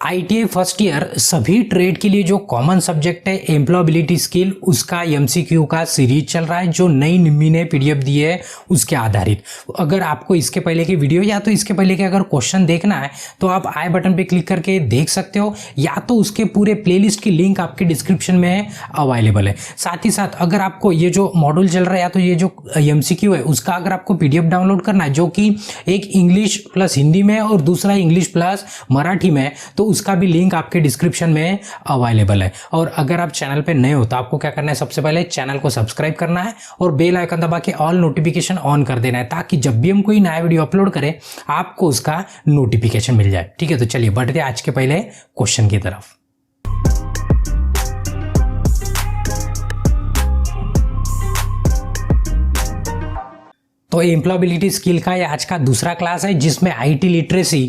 ITI first year सभी trade के लिए जो कॉमन सब्जेक्ट है एम्प्लॉयबिलिटी स्किल, उसका MCQ का सीरीज चल रहा है जो नई निम्मी ने PDF दी है उसके आधारित। अगर आपको इसके पहले की वीडियो या तो इसके पहले के अगर क्वेश्चन देखना है तो आप आई बटन पे क्लिक करके देख सकते हो, या तो उसके पूरे प्लेलिस्ट की लिंक आपके डिस्क्रिप्शन में अवेलेबल है। साथ ही साथ अगर आपको ये जो मॉड्यूल चल रहा है या तो ये जो MCQ है उसका अगर आपको PDF डाउनलोड करना है, जो कि एक इंग्लिश प्लस हिंदी में और दूसरा इंग्लिश प्लस मराठी में, तो उसका भी लिंक आपके डिस्क्रिप्शन में अवेलेबल है। और अगर आप चैनल पे नए हो तो आपको क्या करना है, सबसे पहले चैनल को सब्सक्राइब करना है और बेल आइकन दबा के ऑल नोटिफिकेशन ऑन कर देना है, ताकि जब भी हम कोई नया वीडियो अपलोड करें आपको उसका नोटिफिकेशन मिल जाए। ठीक है, तो चलिए बढ़ते आज के पहले क्वेश्चन की तरफ। तो एम्प्लॉयबिलिटी स्किल का ये आज का दूसरा क्लास है, जिसमें IT लिटरेसी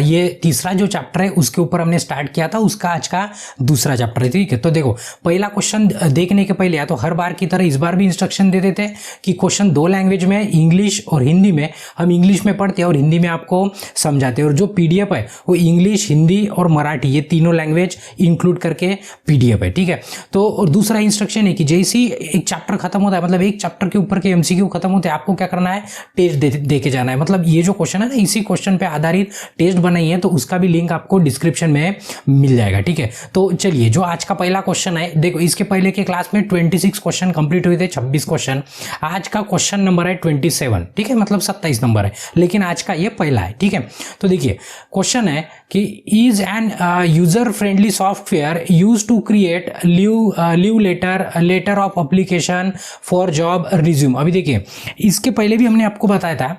ये तीसरा जो चैप्टर है उसके ऊपर हमने स्टार्ट किया था, उसका आज का दूसरा चैप्टर है। ठीक है, तो देखो पहला क्वेश्चन देखने के पहले या तो हर बार की तरह इस बार भी इंस्ट्रक्शन दे देते हैं कि क्वेश्चन दो लैंग्वेज में, इंग्लिश और हिंदी में। हम इंग्लिश में पढ़ते हैं और हिंदी में आपको समझाते हैं, और जो PDF है वो इंग्लिश, हिंदी और मराठी ये तीनों लैंग्वेज इंक्लूड करके PDF है। ठीक है, तो और दूसरा इंस्ट्रक्शन है कि जैसे ही एक चैप्टर खत्म होता है, मतलब एक चैप्टर के ऊपर के MCQ खत्म होते हैं, आपको क्या करना है, टेस्ट दे के जाना है। मतलब ये जो क्वेश्चन है ना, इसी क्वेश्चन पे आधारित टेस्ट बनाई है, तो उसका भी लिंक आपको डिस्क्रिप्शन में मिल जाएगा। ठीक है, तो चलिए जो आज का पहला क्वेश्चन है, देखो इसके पहले के क्लास में 26 क्वेश्चन कंप्लीट हुए थे, 26 क्वेश्चन। आज का क्वेश्चन नंबर है 27। ठीक है, मतलब 27 नंबर है, लेकिन आज का ये पहला है। ठीक है, तो देखिए क्वेश्चन है कि is an user friendly software use to create leave letter of application for job resume. अभी देखिए इसके पहले भी हमने आपको बताया था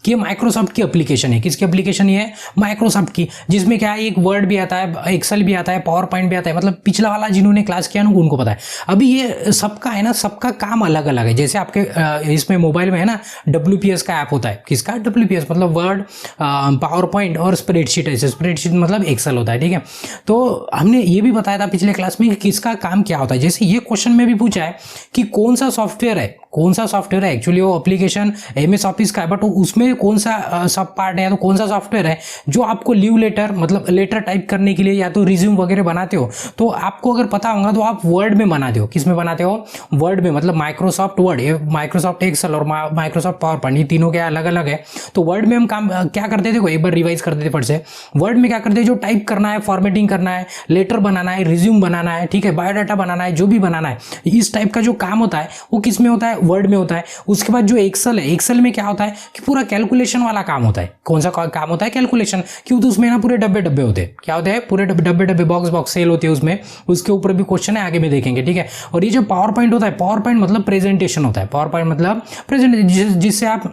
कि माइक्रोसॉफ्ट की एप्लीकेशन है। किसकी एप्लीकेशन ये है? माइक्रोसॉफ्ट की, जिसमें क्या है, एक वर्ड भी आता है, एक्सेल भी आता है, पावर पॉइंट भी आता है। मतलब पिछला वाला जिन्होंने क्लास किया ना उनको पता है। अभी ये सबका है ना, सबका काम अलग अलग है। जैसे आपके इसमें मोबाइल में है ना WPS का ऐप होता है। किसका? WPS मतलब वर्ड, पावर पॉइंट और स्प्रेडशीट। ऐसे स्प्रेडशीट मतलब एक्सेल होता है। ठीक है, तो हमने ये भी बताया था पिछले क्लास में कि किसका काम क्या होता है। जैसे ये क्वेश्चन में भी पूछा है कि कौन सा सॉफ्टवेयर है, कौन सा सॉफ्टवेयर है। एक्चुअली वो एप्लीकेशन MS ऑफिस का है, बट उसमें कौन सा सब पार्ट है, तो कौन सा सॉफ्टवेयर है जो आपको लीव लेटर मतलब लेटर टाइप करने के लिए या तो रिज्यूम वगैरह बनाते हो, तो आपको अगर पता होगा तो आप वर्ड में बनाते हो। किस में बनाते हो? वर्ड में। मतलब माइक्रोसॉफ्ट वर्ड, माइक्रोसॉफ्ट एक्सेल और माइक्रोसॉफ्ट पावर पॉइंट, ये तीनों क्या अलग अलग है। तो वर्ड में हम काम क्या करते थे, देखो एक बार रिवाइज कर देते फट से। वर्ड में क्या करते हैं, जो टाइप करना है, फॉर्मेटिंग करना है, लेटर बनाना है, रिज्यूम बनाना है, ठीक है, बायोडाटा बनाना है, जो भी बनाना है, इस टाइप का जो काम होता है वो किस में होता है? वर्ड में होता है। उसके बाद जो एक्सेल है, एक्सेल में क्या होता है कि पूरा कैलकुलेशन वाला काम होता है। कौन सा काम होता है? कैलकुलेशन। क्यों? तो उसमें ना पूरे डब्बे डब्बे होते हैं। क्या होते हैं? पूरे डब्बे बॉक्स सेल होते हैं उसमें। उसके ऊपर भी क्वेश्चन है, आगे में देखेंगे। ठीक है, और ये जो पावर पॉइंट होता है, पावर पॉइंट मतलब प्रेजेंटेशन होता है। पावर पॉइंट मतलब प्रेजेंटेशन, जिससे आप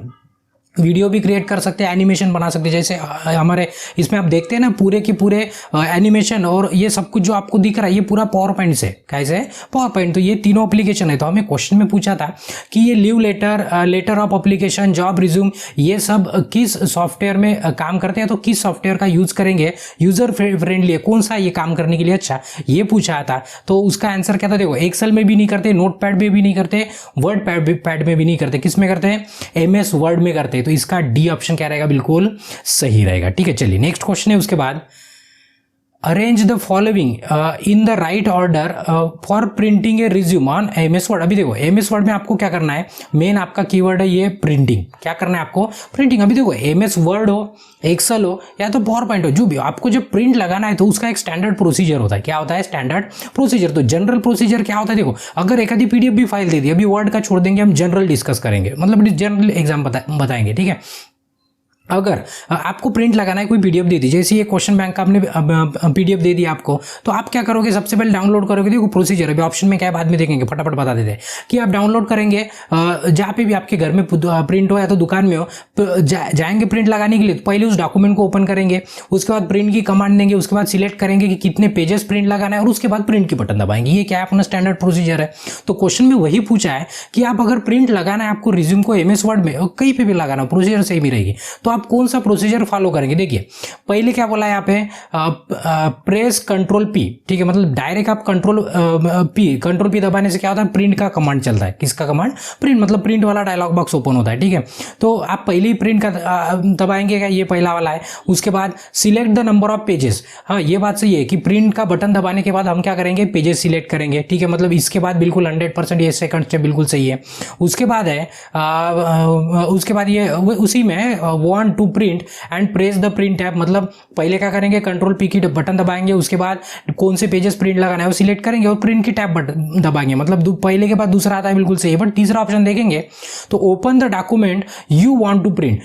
वीडियो भी क्रिएट कर सकते हैं, एनिमेशन बना सकते हैं। जैसे हमारे इसमें आप देखते हैं ना, पूरे की पूरे एनिमेशन और ये सब कुछ जो आपको दिख रहा है, ये पूरा पावर पॉइंट से। कैसे? Power point. तो ये तीनों एप्लीकेशन है। तो हमें क्वेश्चन में पूछा था कि ये leave letter of application, job resume, ये सब किस सॉफ्टवेयर में काम करते हैं, तो किस सॉफ्टवेयर का यूज करेंगे, यूजर फ्रेंडली है, कौन सा ये काम करने के लिए अच्छा, ये पूछा था। तो उसका आंसर क्या था? देखो एक्सेल में भी नहीं करते, नोट पैड में भी नहीं करते, वर्ड पैड में भी नहीं करते, किस में करते हैं? MS वर्ड में करते हैं। तो इसका D ऑप्शन क्या रहेगा? बिल्कुल सही रहेगा। ठीक है, चलिए नेक्स्ट क्वेश्चन है उसके बाद। Arrange the following in the right order for printing A resume on MS word. अभी देखो MS वर्ड में आपको क्या करना है, मेन आपका कीवर्ड है ये प्रिंटिंग। क्या करना है आपको? प्रिंटिंग। अभी देखो MS वर्ड हो, एक्सेल हो या तो पावर पॉइंट हो, जो भी आपको जब प्रिंट लगाना है तो उसका एक स्टैंडर्ड प्रोसीजर होता है। क्या होता है? Standard procedure. तो जनरल प्रोसीजर क्या होता है? देखो अगर एक आधी PDF भी फाइल दे दी, अभी वर्ड का छोड़ देंगे, हम जनरल डिस्कस करेंगे, मतलब जनरल एग्जाम बताएंगे। ठीक है, अगर आपको प्रिंट लगाना है, कोई PDF दे दी, जैसे ये क्वेश्चन बैंक का आपने PDF दे दिया आपको, तो आप क्या करोगे? सबसे पहले डाउनलोड करोगे। देखो प्रोसीजर अभी ऑप्शन में क्या है बाद में देखेंगे, फटाफट बता देते हैं कि आप डाउनलोड करेंगे जहाँ पे भी आपके घर में प्रिंट हो या तो दुकान में हो, जाएंगे प्रिंट लगाने के लिए, तो पहले उस डॉक्यूमेंट को ओपन करेंगे, उसके बाद प्रिंट की कमांड देंगे, उसके बाद सिलेक्ट करेंगे कि कितने पेजेस प्रिंट लगाना है, और उसके बाद प्रिंट की बटन दबाएंगे। ये क्या है? अपना स्टैंडर्ड प्रोसीजर है। तो क्वेश्चन में वही पूछा है कि आप अगर प्रिंट लगाना है आपको रिज्यूम को MS वर्ड में, कहीं पे भी लगाना, प्रोसीजर सेम ही रहेगी, तो आप कौन सा प्रोसीजर फॉलो करेंगे। देखिए पहले क्या बोला है यहाँ पे, प्रेस कंट्रोल पी, ठीक है, मतलब डायरेक्ट आप कंट्रोल पी दबाने से क्या होता है, प्रिंट का कमांड चलता है। किसका कमांड, प्रिंट, मतलब प्रिंट वाला डायलॉग बॉक्स ओपन होता है, ठीक है। तो आप पहले ही प्रिंट का दबाएंगे क्या, ये पहला वाला है। उसके बाद select the number of pages, हाँ ये बात सही है कि प्रिंट का बटन दबाने के बाद हम क्या करेंगे, पेजेस सिलेक्ट करेंगे, ठीक है, मतलब इसके बाद बिल्कुल 100% ये सेकंड स्टेप बिल्कुल सही है। उसके बाद है उसके बाद ये उसी में want to print and press the print tab, मतलब पहले क्या करेंगे, कंट्रोल पी की बटन दबाएंगे, उसके बाद कौन से पेजेस प्रिंट लगाना है वो सिलेक्ट करेंगे और प्रिंट की टैब बटन दबाएंगे, मतलब पहले के बाद दूसरा आता है, बिल्कुल सही है। बट तीसरा ऑप्शन देखेंगे तो open the document you want to print,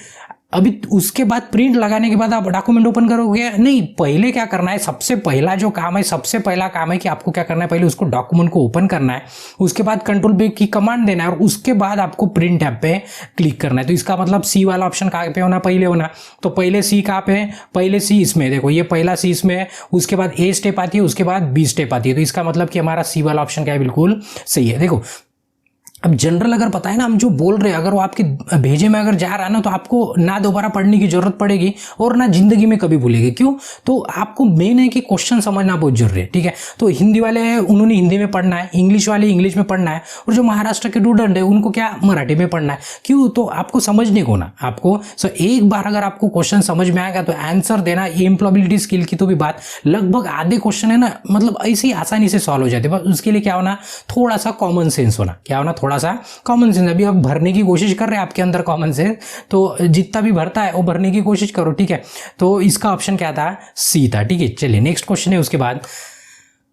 अभी उसके बाद प्रिंट लगाने के बाद आप डॉक्यूमेंट ओपन करोगे नहीं, पहले क्या करना है, सबसे पहला जो काम है, सबसे पहला काम है कि आपको क्या करना है, पहले उसको डॉक्यूमेंट को ओपन करना है, उसके बाद कंट्रोल पे की कमांड देना है और उसके बाद आपको प्रिंट टैब पे क्लिक करना है। तो इसका मतलब सी वाला ऑप्शन कहाँ पे होना, पहले होना। तो पहले सी कहाँ पे, पहले सी इसमें, देखो ये पहला सी इसमें है, उसके बाद ए स्टेप आती है, उसके बाद बी स्टेप आती है। तो इसका मतलब कि हमारा सी वाला ऑप्शन क्या है, बिल्कुल सही है। देखो अब जनरल अगर पता है ना हम जो बोल रहे हैं, अगर वो आपके भेजे में अगर जा रहा है ना, तो आपको ना दोबारा पढ़ने की जरूरत पड़ेगी और ना जिंदगी में कभी भूलेंगे। क्यों, तो आपको मेन है कि क्वेश्चन समझना बहुत जरूरी है, ठीक है। तो हिंदी वाले हैं उन्होंने हिंदी में पढ़ना है, इंग्लिश वाले इंग्लिश में पढ़ना है, और जो महाराष्ट्र के स्टूडेंट है उनको क्या मराठी में पढ़ना है। क्यों, तो आपको समझने को ना, आपको एक बार अगर आपको क्वेश्चन समझ में आएगा तो आंसर देना, ये एम्प्लॉयबिलिटी स्किल की तो भी बात, लगभग आधे क्वेश्चन है ना, मतलब ऐसे ही आसानी से सॉल्व हो जाते हैं। बस उसके लिए क्या होना, थोड़ा सा कॉमन सेंस होना, क्या होना, थोड़ा सा कॉमन सेंस। अभी आप भरने की कोशिश कर रहे हैं आपके अंदर कॉमन सेंस, तो जितना भी भरता है वो भरने की कोशिश करो, ठीक है। तो इसका ऑप्शन क्या था, सी था, ठीक है। चलिए नेक्स्ट क्वेश्चन है उसके बाद,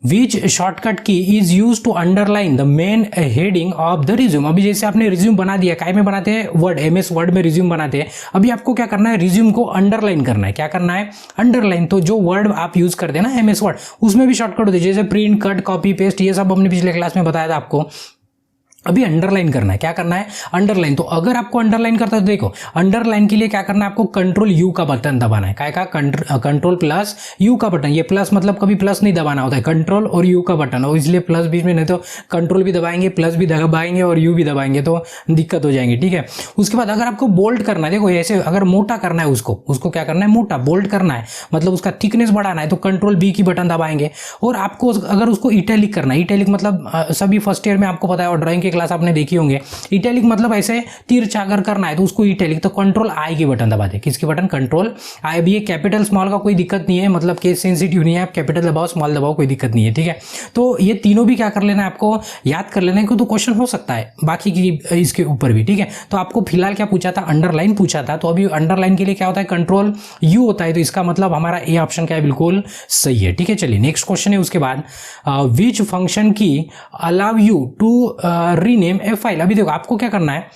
which shortcut key is use to underline the main heading of the resume. अभी जैसे आपने रिज्यूम बना दिया, काय में बनाते हैं, वर्ड, MS वर्ड में रिज्यूम बनाते हैं। अभी आपको क्या करना है, रिज्यूम को अंडरलाइन करना है। क्या करना है, अंडरलाइन। तो जो वर्ड आप यूज करते हैं ना MS वर्ड, उसमें भी शॉर्टकट होते हैं, जैसे प्रिंट, कट, कॉपी, पेस्ट, ये सब हमने पिछले क्लास में बताया था आपको। अभी अंडरलाइन करना है, क्या करना है, अंडरलाइन। तो अगर आपको अंडरलाइन करता है तो देखो, अंडरलाइन के लिए क्या करना है, आपको कंट्रोल यू का बटन दबाना है। क्या का, कंट्रोल प्लस यू का बटन। ये प्लस मतलब कभी प्लस नहीं दबाना होता है, कंट्रोल और यू का बटन, और इसलिए प्लस बीच में, नहीं तो कंट्रोल भी दबाएंगे, प्लस भी दबाएंगे और यू भी दबाएंगे तो दिक्कत हो जाएंगी, ठीक है। उसके बाद अगर आपको बोल्ड करना है, देखो ऐसे अगर मोटा करना है उसको क्या करना है, मोटा बोल्ड करना है, मतलब उसका थिकनेस बढ़ाना है, तो कंट्रोल बी की बटन दबाएंगे। और आपको अगर उसको इटैलिक करना है, इटैलिक मतलब सभी फर्स्ट ईयर में आपको पता है और ड्राइंग की क्लास आपने देखी होंगे, इटैलिक मतलब ऐसे तीर चाकर करना है, तो उसको इटैलिक, तो कंट्रोल आई की बटन दबा दे। किसकी बटन, कंट्रोल आई। भी ये कैपिटल स्मॉल का कोई दिक्कत नहीं है, मतलब केस सेंसिटिव नहीं है, आप कैपिटल दबाओ स्मॉल दबाओ कोई दिक्कत नहीं है, ठीक है। तो ये तीनों भी क्या कर लेना है, आपको याद कर लेना है, तो क्वेश्चन हो सकता है बाकी की इसके ऊपर भी, ठीक है। तो आपको फिलहाल क्या पूछा था, अंडरलाइन पूछा था। तो अभी अंडरलाइन के लिए क्या होता है, कंट्रोल यू होता है। तो इसका मतलब हमारा ए ऑप्शन क्या है, बिल्कुल सही है, ठीक है। चलिए नेक्स्ट क्वेश्चन है उसके बाद, which function key allow you to rename a file. अभी देखो आपको क्या करना है,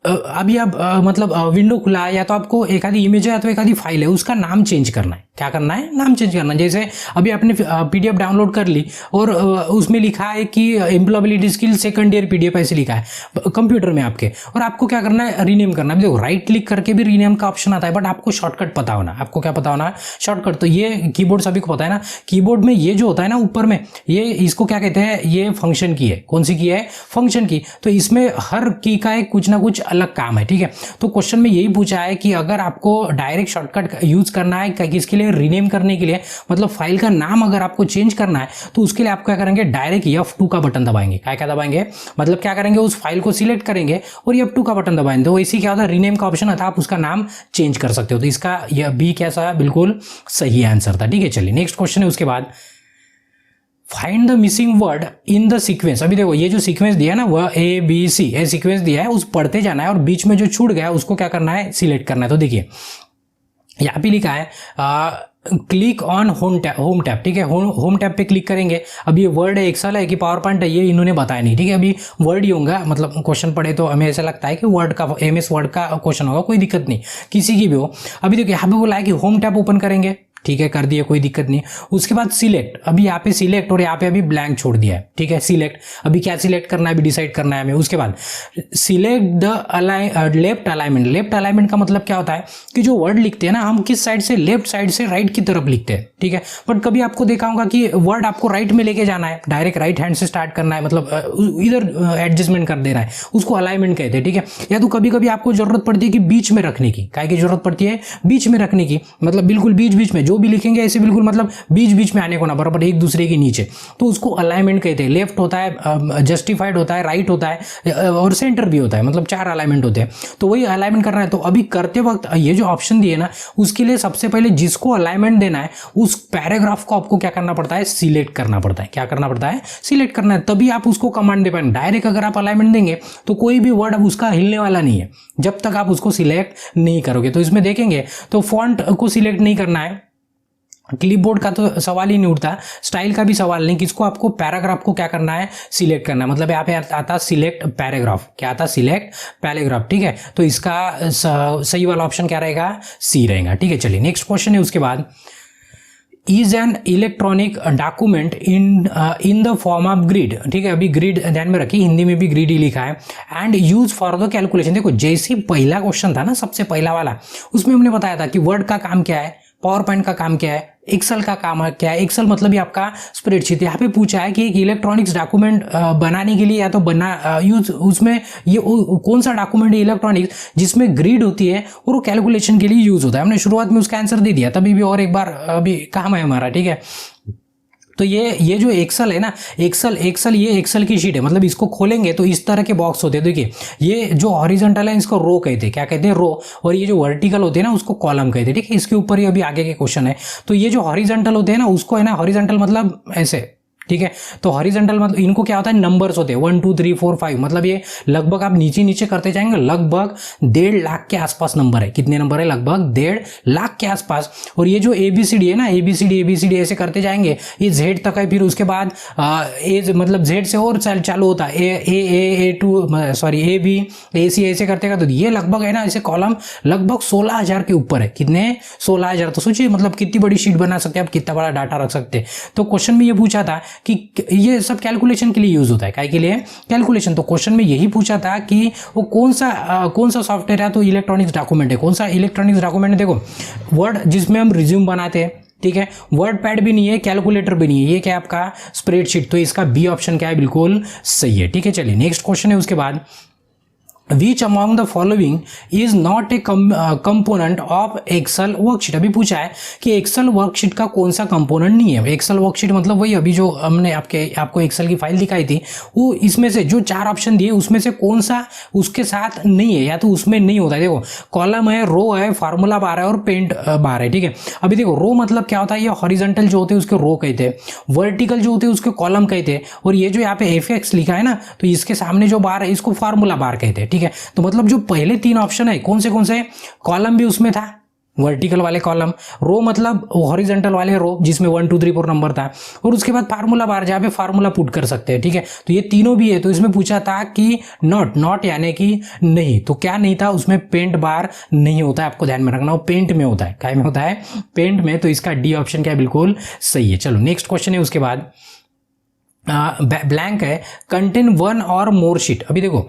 अभी आप मतलब विंडो खुला है, या तो आपको एक आधी इमेज है या तो एक आधी फाइल है, उसका नाम चेंज करना है। क्या करना है, नाम चेंज करना है। जैसे अभी आपने PDF डाउनलोड कर ली और उसमें लिखा है कि employability skill second year PDF ऐसे लिखा है कंप्यूटर में आपके, और आपको क्या करना है, रीनेम करना है। देखो राइट क्लिक करके भी रीनेम का ऑप्शन आता है, बट आपको शॉर्टकट पता होना। आपको क्या पता होना, शॉर्टकट। तो ये कीबोर्ड सभी को पता है ना, कीबोर्ड में ये जो होता है ना ऊपर में, ये इसको क्या कहते हैं, ये फंक्शन की है। कौन सी की है, फंक्शन की। तो इसमें हर की का एक कुछ ना कुछ अलग काम है, ठीक है। तो क्वेश्चन में यही पूछा है कि अगर आपको डायरेक्ट शॉर्टकट यूज करना है किसके लिए, रीनेम करने के लिए, मतलब फाइल का नाम अगर आपको चेंज करना है, तो उसके लिए आप क्या करेंगे, डायरेक्ट F2 का बटन दबाएंगे। क्या दबाएंगे, मतलब क्या करेंगे, उस फाइल को सिलेक्ट करेंगे और F2 का बटन दबाएंगे। तो इसी क्या होता है, रीनेम का ऑप्शन आता है, आप उसका नाम चेंज कर सकते हो। तो इसका यह बी कैसा, बिल्कुल सही आंसर था, ठीक है। चलिए नेक्स्ट क्वेश्चन है उसके बाद, find the missing word in the sequence. अभी देखो ये जो सीक्वेंस दिया है ना, वह ABC ये सीक्वेंस दिया है, उस पढ़ते जाना है और बीच में जो छूट गया उसको क्या करना है, सिलेक्ट करना है। तो देखिए यहाँ पे लिखा है क्लिक ऑन होम टैब, ठीक है। होम टैब पे क्लिक करेंगे। अब ये वर्ड है, एक्सेल है कि पावर पॉइंट है, ये इन्होंने बताया नहीं, ठीक है। अभी वर्ड ही होगा, मतलब क्वेश्चन पढ़े तो हमें ऐसा लगता है कि वर्ड का, MS वर्ड का क्वेश्चन होगा, कोई दिक्कत नहीं, किसी की भी हो। अभी देखिए यहाँ पे बोला है कि होम टैब ओपन करेंगे, ठीक है, कर दिए, कोई दिक्कत नहीं। उसके बाद सिलेक्ट, अभी यहाँ पे सिलेक्ट और यहाँ पे अभी ब्लैंक छोड़ दिया है, ठीक है। सिलेक्ट, अभी क्या सिलेक्ट करना है अभी डिसाइड करना है हमें। उसके बाद select the left alignment. Left alignment का मतलब क्या होता है कि जो वर्ड लिखते हैं ना हम किस साइड से, लेफ्ट साइड से राइट की तरफ लिखते हैं, ठीक है। बट कभी आपको देखा होगा कि वर्ड आपको राइट में लेके जाना है, डायरेक्ट राइट हैंड से स्टार्ट करना है, मतलब इधर एडजस्टमेंट कर देना है, उसको अलाइनमेंट कहते हैं, ठीक है। या तो कभी कभी आपको जरूरत पड़ती है कि बीच में रखने की, काय की जरूरत पड़ती है, बीच में रखने की, मतलब बिल्कुल बीच बीच में जो भी लिखेंगे ऐसे बिल्कुल मतलब बीच बीच में आने को ना, बराबर एक दूसरे के नीचे, तो उसको अलाइनमेंट कहते हैं। लेफ्ट होता है, जस्टिफाइड होता है, राइट होता है और सेंटर भी होता है, मतलब 4 अलाइनमेंट होते हैं। तो वही अलाइनमेंट करना है। तो अभी करते वक्त ये जो ऑप्शन दिए ना, उसके लिए सबसे पहले जिसको अलाइनमेंट देना है उस पैराग्राफ को आपको क्या करना पड़ता है, सिलेक्ट करना पड़ता है। क्या करना पड़ता है, सिलेक्ट करना है, तभी आप उसको कमांड दे पाएंगे। डायरेक्ट अगर आप अलाइनमेंट देंगे तो कोई भी वर्ड अब उसका हिलने वाला नहीं है जब तक आप उसको सिलेक्ट नहीं करोगे। तो इसमें देखेंगे तो फॉन्ट को सिलेक्ट नहीं करना है, क्लिपबोर्ड का तो सवाल ही नहीं उठता, स्टाइल का भी सवाल नहीं, किसको आपको पैराग्राफ को क्या करना है, सिलेक्ट करना है। मतलब यहाँ पे आता सिलेक्ट पैराग्राफ, क्या आता, सिलेक्ट पैराग्राफ, ठीक है। तो इसका सही वाला ऑप्शन क्या रहेगा, सी रहेगा, ठीक है। चलिए नेक्स्ट क्वेश्चन है उसके बाद, is an electronic document in the form of grid, ठीक है। अभी ग्रिड ध्यान में रखिए, हिंदी में भी ग्रिड ही लिखा है, and use for the calculation. देखो जैसे पहला क्वेश्चन था ना, सबसे पहला वाला, उसमें हमने बताया था कि वर्ड का काम क्या है, पावर पॉइंट का काम क्या है, एक्सेल का काम क्या है। एक्सेल मतलब ये आपका स्प्रेडशीट। यहाँ पे पूछा है कि एक इलेक्ट्रॉनिक्स डॉक्यूमेंट बनाने के लिए या तो यूज उसमें ये कौन सा डॉक्यूमेंट है इलेक्ट्रॉनिक्स जिसमें ग्रिड होती है और वो कैलकुलेशन के लिए यूज होता है। हमने शुरुआत में उसका आंसर दे दिया, तभी भी और एक बार अभी काम है हमारा, ठीक है। तो ये जो एक्सेल है ना, एक्सेल ये एक्सेल की शीट है, मतलब इसको खोलेंगे तो इस तरह के बॉक्स होते हैं। देखिए ये जो हॉरिजॉन्टल है इसको रो कहते हैं, क्या कहते हैं, रो। और ये जो वर्टिकल होते हैं ना उसको कॉलम कहते हैं, ठीक है। इसके ऊपर ही अभी आगे के क्वेश्चन है। तो ये जो हॉरिजॉन्टल होते हैं ना उसको है ना, हॉरिजॉन्टल मतलब ऐसे, ठीक है। तो हॉरिजॉन्टल मतलब इनको क्या होता है, नंबर्स होते हैं 1 2 3 4 5, मतलब ये लगभग आप नीचे नीचे करते जाएंगे, लगभग 1.5 लाख के आसपास नंबर है। कितने नंबर है, लगभग 1.5 लाख के आसपास। और ये जो ABCD है ना, ABCD ऐसे करते जाएंगे, ये Z तक है, फिर उसके बाद मतलब Z से और चालू होता है A2 सॉरी AB AC ऐसे करते तो ये लगभग है ना, ऐसे कॉलम लगभग 16,000 के ऊपर है। कितने, 16,000। तो सोचिए मतलब कितनी बड़ी शीट बना सकते हैं आप, कितना बड़ा डाटा रख सकते हैं। तो क्वेश्चन में ये पूछा था कि ये सब कैलकुलेशन के लिए यूज होता है, काय के लिए, कैलकुलेशन। तो क्वेश्चन में यही पूछा था कि वो कौन सा सॉफ्टवेयर है, तो इलेक्ट्रॉनिक्स डॉक्यूमेंट है। कौन सा इलेक्ट्रॉनिक्स डॉक्यूमेंट है, देखो वर्ड जिसमें हम रिज्यूम बनाते हैं, ठीक है। वर्ड पैड भी नहीं है, कैलकुलेटर भी नहीं है, ये क्या है आपका स्प्रेडशीट। तो इसका बी ऑप्शन क्या है, बिल्कुल सही है, ठीक है। चलिए नेक्स्ट क्वेश्चन है उसके बाद, Which among the following is not a component of Excel worksheet। अभी पूछा है कि एक्सेल वर्कशीट का कौन सा कंपोनेंट नहीं है। एक्सेल वर्कशीट मतलब वही अभी जो हमने आपको एक्सेल की फाइल दिखाई थी, वो इसमें से जो 4 ऑप्शन दिए उसमें से कौन सा उसके साथ नहीं है या तो उसमें नहीं होता है। देखो कॉलम है, रो है, फार्मूला बार है और पेंट बार है, ठीक है। अभी देखो रो मतलब क्या होता है, ये हॉरिजॉन्टल जो होते हैं उसके रो कहते हैं, वर्टिकल जो होते हैं उसके कॉलम कहते हैं, और ये जो यहाँ पे FX लिखा है ना, तो इसके सामने जो बार है इसको फार्मूला बार कहते हैं, ठीक है। तो मतलब जो पहले 3 ऑप्शन है कौन से, कॉलम भी उसमें था, वर्टिकल वाले कॉलम, रो मतलब हॉरिजॉन्टल वाले रो जिसमें 1 2 3 4 नंबर था, और उसके बाद फार्मूला बार जहाँ पे फार्मूला पुट कर सकते हैं, ठीक है। तो ये तीनों भी है। तो इसमें पूछा था कि नॉट यानी कि नहीं, तो क्या नहीं था उसमें, पेंट बार नहीं होता है, आपको ध्यान में रखना, वो पेंट में होता है, क्या में होता है, पेंट में। तो इसका डी ऑप्शन क्या है, बिल्कुल सही है। चलो नेक्स्ट क्वेश्चन है उसके बाद, ब्लैंक है, कंटेन 1 और मोर शीट। अभी देखो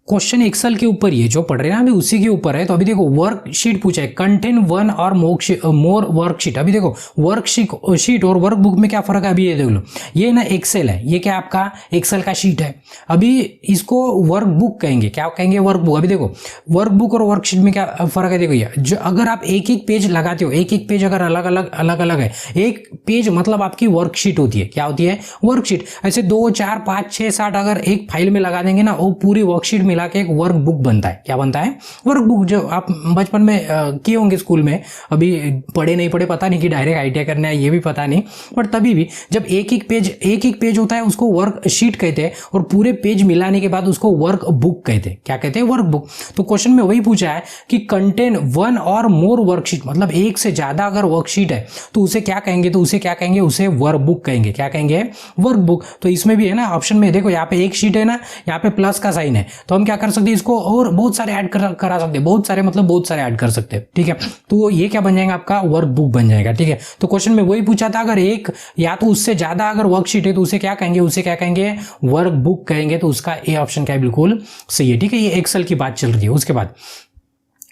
क्वेश्चन एक्सेल के ऊपर ही है, जो पढ़ रहे हैं ना अभी उसी के ऊपर है। तो अभी देखो वर्कशीट पूछा है, कंटेन 1 और मोर वर्कशीट। अभी देखो वर्कशीट और वर्कबुक में क्या फर्क है, अभी ये देख लो, ये ना एक्सेल है, ये क्या आपका एक्सेल का शीट है, अभी इसको वर्कबुक कहेंगे, क्या कहेंगे, वर्कबुक। अभी देखो वर्कबुक और वर्कशीट में क्या फर्क है, देखो ये जो अगर आप एक पेज लगाते हो, एक पेज अगर अलग अलग है, एक पेज मतलब आपकी वर्कशीट होती है, क्या होती है, वर्कशीट। ऐसे 2 4 5 6 7 अगर एक फाइल में लगा देंगे ना, वो पूरी वर्कशीट मिला के एक वर्कबुक बनता है। क्या बनता है, वर्कबुक। जो आप बचपन में किए होंगे स्कूल में, अभी पढ़े नहीं पढ़े पता नहीं, कि डायरेक्ट ITI करना है ये भी पता नहीं, बट तभी भी जब एक पेज होता है उसको वर्कशीट कहते हैं, और पूरे पेज मिलाने के बाद उसको वर्कबुक कहते हैं, क्या कहते हैं, वर्कबुक। तो क्वेश्चन में वही पूछा है कि कंटेन 1 और मोर वर्कशीट, मतलब एक से ज्यादा अगर वर्कशीट है तो उसे क्या कहेंगे, तो उसे क्या कहेंगे, उसे वर्कबुक कहेंगे, क्या कहेंगे, वर्कबुक। तो इसमें भी है ना ऑप्शन में देखो, यहाँ पे एक शीट है ना, यहाँ पे प्लस का साइन है, तो हम क्या कर सकते हैं, इसको और बहुत सारे ऐड करा सकते हैं, बहुत सारे मतलब बहुत सारे ऐड कर सकते हैं, ठीक है। तो ये क्या बन जाएगा, आपका वर्क बुक बन जाएगा, ठीक है। तो क्वेश्चन में वही पूछा था, अगर एक या तो उससे ज्यादा अगर वर्कशीट है तो उसे क्या कहेंगे, उसे क्या कहेंगे, वर्क बुक कहेंगे। तो उसका ए ऑप्शन क्या है, बिल्कुल सही है, ठीक है। ये एक्सेल की बात चल रही है। उसके बाद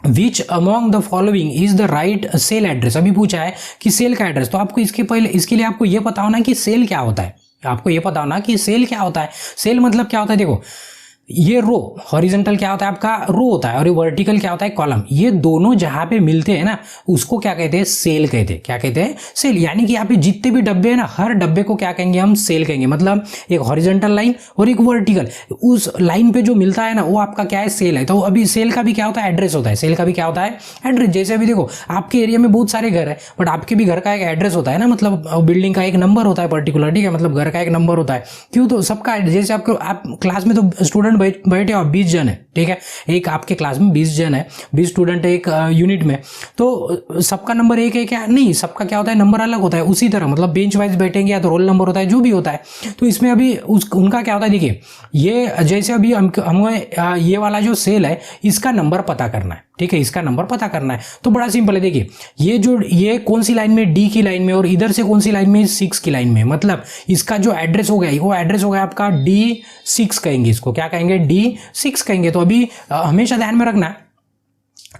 which among the following is the right cell address, अभी पूछा है कि सेल का एड्रेस। तो आपको इसके लिए आपको ये पता होना कि सेल क्या होता है, आपको ये पता होना कि सेल क्या होता है। सेल मतलब क्या होता है, देखो ये रो हॉरिजॉन्टल क्या होता है, आपका रो होता है, और ये वर्टिकल क्या होता है, कॉलम। ये दोनों जहां पे मिलते हैं ना, उसको क्या कहते हैं, सेल कहते हैं। क्या कहते हैं, सेल। यानी कि यहाँ पे जितने भी डब्बे हैं ना, हर डब्बे को क्या कहेंगे, हम सेल कहेंगे। मतलब एक हॉरिजॉन्टल लाइन और एक वर्टिकल, उस लाइन पे जो मिलता है ना, वो आपका क्या है, सेल है। तो अभी सेल का भी क्या होता है, एड्रेस होता है। सेल का भी क्या होता है, एड्रेस। जैसे अभी देखो आपके एरिया में बहुत सारे घर है, बट आपके भी घर का एक एड्रेस होता है ना, मतलब बिल्डिंग का एक नंबर होता है पर्टिकुलर, ठीक है। मतलब घर का एक नंबर होता है। क्यों, तो सबका, जैसे आपको, आप क्लास में तो स्टूडेंट बैठे हो, 20 जन है, ठीक है। एक आपके क्लास में 20 जन है, 20 स्टूडेंट है एक यूनिट में, तो सबका नंबर एक है क्या, नहीं, सबका क्या होता है, नंबर अलग होता है। उसी तरह मतलब बेंच वाइज बैठेंगे या तो रोल नंबर होता है, जो भी होता है। तो इसमें अभी उनका क्या होता है, देखिए ये जैसे अभी हमें ये वाला जो सेल है, इसका नंबर पता करना है, ठीक है। इसका नंबर पता करना है तो बड़ा सिंपल है। देखिए ये कौन सी लाइन में, डी की लाइन में, और इधर से कौन सी लाइन में, 6 की लाइन में। मतलब इसका जो एड्रेस हो गया, वो एड्रेस हो गया आपका D6 कहेंगे इसको, क्या कहेंगे, D6 कहेंगे। तो अभी हमेशा ध्यान में रखना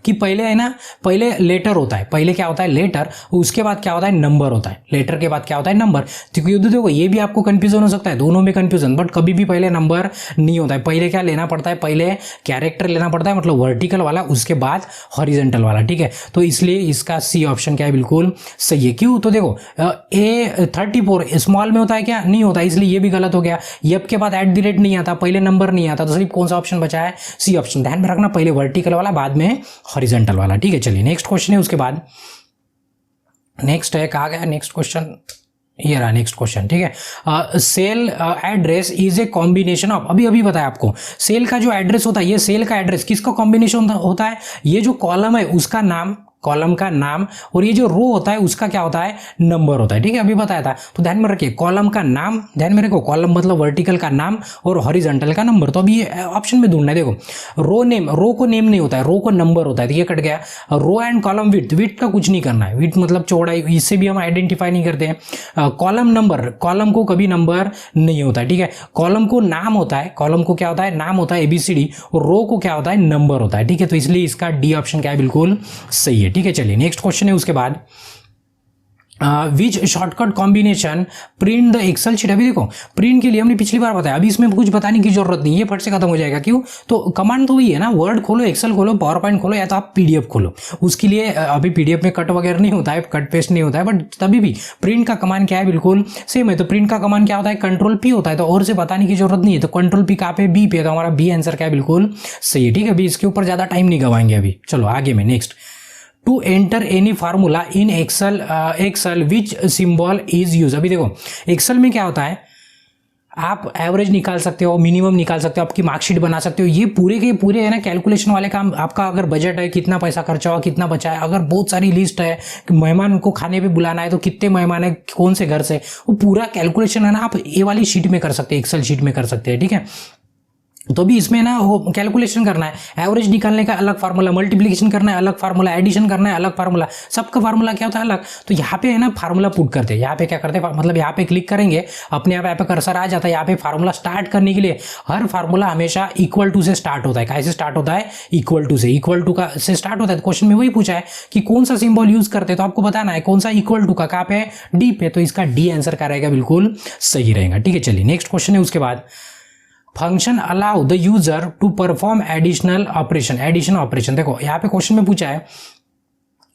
कि पहले है ना, पहले लेटर होता है, पहले क्या होता है, लेटर, उसके बाद क्या होता है, नंबर होता है। लेटर के बाद क्या होता है, नंबर। क्योंकि देखो ये भी आपको कंफ्यूजन हो सकता है, दोनों में कंफ्यूजन, बट कभी भी पहले नंबर नहीं होता है। पहले क्या लेना पड़ता है, पहले कैरेक्टर लेना पड़ता है, मतलब वर्टिकल वाला, उसके बाद हॉरिजॉन्टल वाला, ठीक है। तो इसलिए इसका सी ऑप्शन क्या है, बिल्कुल सही है। क्यों, तो देखो A34 स्मॉल में होता है क्या, नहीं होता, इसलिए ये भी गलत हो गया। एफ के बाद @ नहीं आता, पहले नंबर नहीं आता, तो सिर्फ कौन सा ऑप्शन बचा है, सी ऑप्शन। ध्यान में रखना, पहले वर्टिकल वाला, बाद में हॉरिजॉन्टल वाला, ठीक है। चलिए नेक्स्ट क्वेश्चन है, उसके बाद नेक्स्ट है, कहा गया नेक्स्ट क्वेश्चन, ये रहा नेक्स्ट क्वेश्चन, ठीक है। Cell address is a combination of, अभी बताया आपको, सेल का जो एड्रेस होता है, ये सेल का एड्रेस किसका कॉम्बिनेशन होता है, ये जो कॉलम है उसका नाम, कॉलम का नाम, और ये जो रो होता है उसका क्या होता है, नंबर होता है, ठीक है। अभी बताया था, तो ध्यान में रखिए, कॉलम का नाम, ध्यान में रखो, कॉलम मतलब वर्टिकल का नाम और हॉरिजॉन्टल का नंबर। तो अभी ये ऑप्शन में ढूंढना है, देखो रो नेम, रो को नेम नहीं होता है, रो को नंबर होता है, तो ये कट गया। Row and column width, width का कुछ नहीं करना है, विड्थ मतलब चौड़ाई, इससे भी हम आइडेंटिफाई नहीं करते हैं। कॉलम नंबर, कॉलम को कभी नंबर नहीं होता है, ठीक है। कॉलम को नाम होता है, कॉलम को क्या होता है, नाम होता है ABCD, और रो को क्या होता है, नंबर होता है, ठीक है। तो इसलिए इसका डी ऑप्शन क्या है, बिल्कुल सही है, ठीक है। चलिए नेक्स्ट क्वेश्चन है, उसके बाद which shortcut combination print the Excel sheet. अभी देखो प्रिंट के लिए हमने पिछली बार बताया, अभी इसमें कुछ बताने की जरूरत नहीं, ये फट से खत्म हो जाएगा। क्यों, तो कमांड तो वही है ना, वर्ड खोलो, एक्सेल खोलो, पावर पॉइंट खोलो, या तो आप PDF खोलो। उसके लिए अभी PDF में कट वगैरह नहीं होता है, कट पेस्ट नहीं होता है, बट तभी भी प्रिंट का कमांड क्या है, बिल्कुल सेम है। तो प्रिंट का कमांड क्या होता है, Ctrl+P होता है, तो और से बताने की जरूरत नहीं है। तो Ctrl+P कहाँ पे, B पे, तो हमारा B आंसर क्या है, बिल्कुल सही है, ठीक है। अभी इसके ऊपर ज्यादा टाइम नहीं गवाएंगे अभी। चलो आगे में next, to enter any formula in Excel which symbol is use. अभी देखो एक्सेल में क्या होता है, आप एवरेज निकाल सकते हो, मिनिमम निकाल सकते हो, आपकी मार्कशीट बना सकते हो, ये पूरे के पूरे है ना कैलकुलेशन वाले काम। आपका अगर बजट है, कितना पैसा खर्चा हुआ, कितना बचा है, अगर बहुत सारी लिस्ट है, मेहमान को खाने पे बुलाना है तो कितने मेहमान है, कौन से घर से, वो पूरा कैलकुलेशन है ना, आप ये वाली शीट में कर सकते हैं, एक्सेल शीट में कर सकते हैं, ठीक है। तो भी इसमें ना वो कैलकुलेशन करना है, एवरेज निकालने का अलग फार्मूला, मल्टीप्लिकेशन करना है अलग फार्मूला, एडिशन करना है अलग फार्मूला, सबका फार्मूला क्या होता है अलग। तो यहाँ पे है ना फार्मूला पुट करते हैं, यहाँ पे क्या करते हैं, मतलब यहाँ पे क्लिक करेंगे, अपने आप यहाँ पे कर्सर आ जाता है। यहाँ पे फार्मूला स्टार्ट करने के लिए हर फार्मूला हमेशा इक्वल टू से स्टार्ट होता है। कैसे स्टार्ट होता है, इक्वल टू से, इक्वल टू का से स्टार्ट होता है। क्वेश्चन में वही पूछा है कि कौन सा सिंबल यूज करते हैं, तो आपको बताना है कौन सा, इक्वल टू का कहाँ पे, डी पे। तो इसका डी आंसर क्या रहेगा, बिल्कुल सही रहेगा, ठीक है। चलिए नेक्स्ट क्वेश्चन है, उसके बाद function allow the user to perform additional operation, addition operation. देखो यहाँ पे क्वेश्चन में पूछा है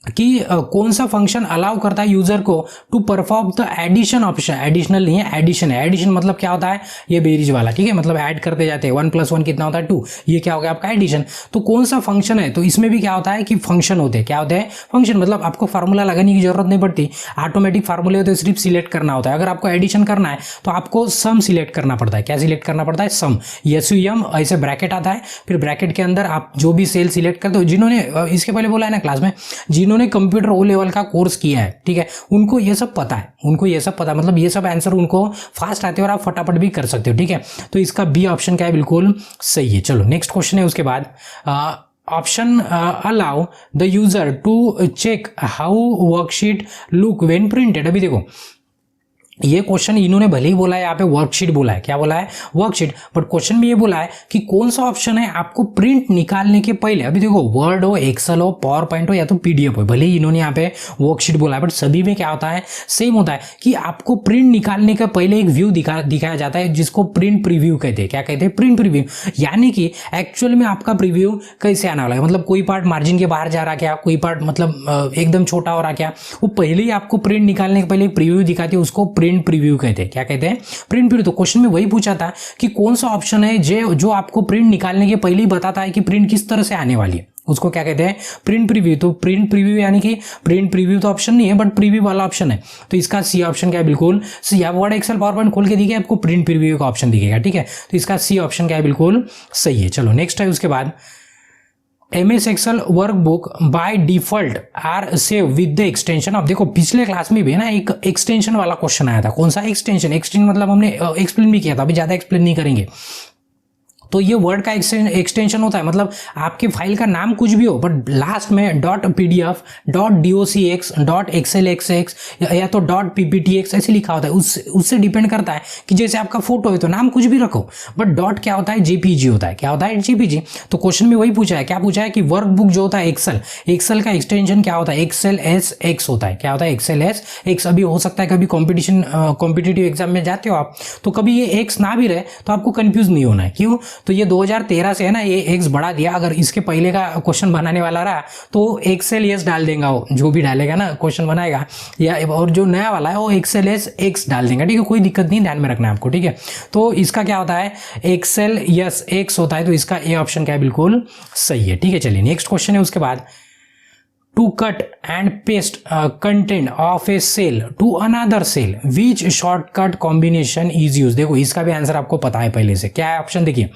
कि कौन सा फंक्शन अलाउ करता है यूजर को to perform the addition option, additional नहीं है, एडिशन है। एडिशन मतलब क्या होता है, ये बेरीज वाला, ठीक है, मतलब ऐड करते जाते हैं, 1 + 1 कितना होता है 2, ये क्या हो गया आपका एडिशन। तो कौन सा फंक्शन है, तो इसमें भी क्या होता है कि फंक्शन होते हैं, क्या होते हैं, फंक्शन। मतलब आपको फार्मूला लगाने की जरूरत नहीं पड़ती, ऑटोमेटिक फार्मूले होते हैं, सिर्फ सिलेक्ट करना होता है। अगर आपको एडिशन करना है तो आपको सम सिलेक्ट करना पड़ता है। क्या सिलेक्ट करना पड़ता है, सम, SUM, ऐसे ब्रैकेट आता है, फिर ब्रैकेट के अंदर आप जो भी सेल सिलेक्ट करते हो। जिन्होंने इसके पहले बोला है ना क्लास में, जिन्होंने जिन्होंने कंप्यूटर ओ लेवल का कोर्स किया है, ठीक है, उनको ये सब पता है, उनको ये सब पता है, मतलब ये सब आंसर उनको फास्ट आते हैं और आप फटाफट भी कर सकते हो, ठीक है। तो इसका बी ऑप्शन क्या है, बिल्कुल सही है। चलो नेक्स्ट क्वेश्चन है उसके बाद, option allow the user to check how worksheet look when printed. अभी देखो ये क्वेश्चन इन्होंने भले ही बोला है यहाँ पे वर्कशीट बोला है, क्या बोला है, वर्कशीट, बट क्वेश्चन में ये बोला है कि कौन सा ऑप्शन है आपको प्रिंट निकालने के पहले। अभी देखो वर्ड हो, एक्सेल हो, पावर पॉइंट हो या तो पीडीएफ हो, भले ही इन्होंने यहाँ पे वर्कशीट बोला है, बट सभी में क्या होता है, सेम होता है कि आपको प्रिंट निकालने के पहले एक व्यू दिखाया जाता है जिसको प्रिंट प्रीव्यू कहते हैं। क्या कहते हैं, प्रिंट प्रीव्यू। यानी कि एक्चुअल में आपका प्रीव्यू कैसे आने वाला है, मतलब कोई पार्ट मार्जिन के बाहर जा रहा क्या, कोई पार्ट मतलब एकदम छोटा हो रहा क्या, वो पहले ही आपको प्रिंट निकालने के पहले प्रीव्यू दिखाती है, उसको प्रिंट प्रीव्यू कहते हैं। क्या कहते हैं, प्रिंट प्रीव्यू। तो क्वेश्चन में वही पूछा था कि कौन सा ऑप्शन है जो आपको प्रिंट निकालने के पहले ही बताता है कि प्रिंट किस तरह से आने वाली है, उसको क्या कहते हैं, प्रिंट प्रीव्यू। तो प्रिंट प्रीव्यू यानी कि प्रिंट प्रीव्यू तो ऑप्शन नहीं है बट प्रीव्यू वाला ऑप्शन है, तो इसका सी ऑप्शन क्या है, बिल्कुल सी। आप वर्ड एक्सेल पावर पॉइंट खोल के दिखे आपको प्रिंट प्रीव्यू का ऑप्शन दिखेगा, ठीक है, तो इसका सी ऑप्शन क्या है, बिल्कुल सही है। चलो नेक्स्ट है उसके बाद, MS Excel workbook by default are save with the extension. अब देखो पिछले क्लास में भी ना एक एक्सटेंशन वाला क्वेश्चन आया था, कौन सा एक्सटेंशन, एक्सटेंशन मतलब हमने एक्सप्लेन भी किया था, अभी ज्यादा एक्सप्लेन नहीं करेंगे। तो ये वर्ड का एक्सटेंशन होता है, मतलब आपके फाइल का नाम कुछ भी हो बट लास्ट में .pdf, .docx, .xlxx या तो .pptx ऐसे लिखा होता है, उससे डिपेंड करता है कि जैसे आपका फोटो है तो नाम कुछ भी रखो, बट डॉट क्या होता है, जेपीजी होता है। क्या होता है, जेपीजी। तो क्वेश्चन में वही पूछा है, क्या पूछा है कि वर्कबुक जो होता है एक्सेल का एक्सटेंशन क्या होता है, XLSX होता है। क्या होता है, XLSX। अभी हो सकता है कभी कॉम्पिटिटिव एग्जाम में जाते हो आप तो कभी ये एक्स ना भी रहे तो आपको कंफ्यूज नहीं होना है, क्यों, तो ये 2013 से है ना ये एक्स बढ़ा दिया। अगर इसके पहले का क्वेश्चन बनाने वाला रहा तो XLS डाल देगा, वो जो भी डालेगा ना क्वेश्चन बनाएगा, या और जो नया वाला है वो XLSX डाल देगा, ठीक है, कोई दिक्कत नहीं, ध्यान में रखना है आपको, ठीक है। तो इसका क्या होता है, XLSX होता है, तो इसका ए ऑप्शन क्या है, बिल्कुल सही है, ठीक है। चलिए नेक्स्ट क्वेश्चन है उसके बाद, to cut and paste content of a cell to another cell which shortcut combination is used। देखो इसका भी आंसर आपको पता है पहले से, क्या है ऑप्शन, देखिए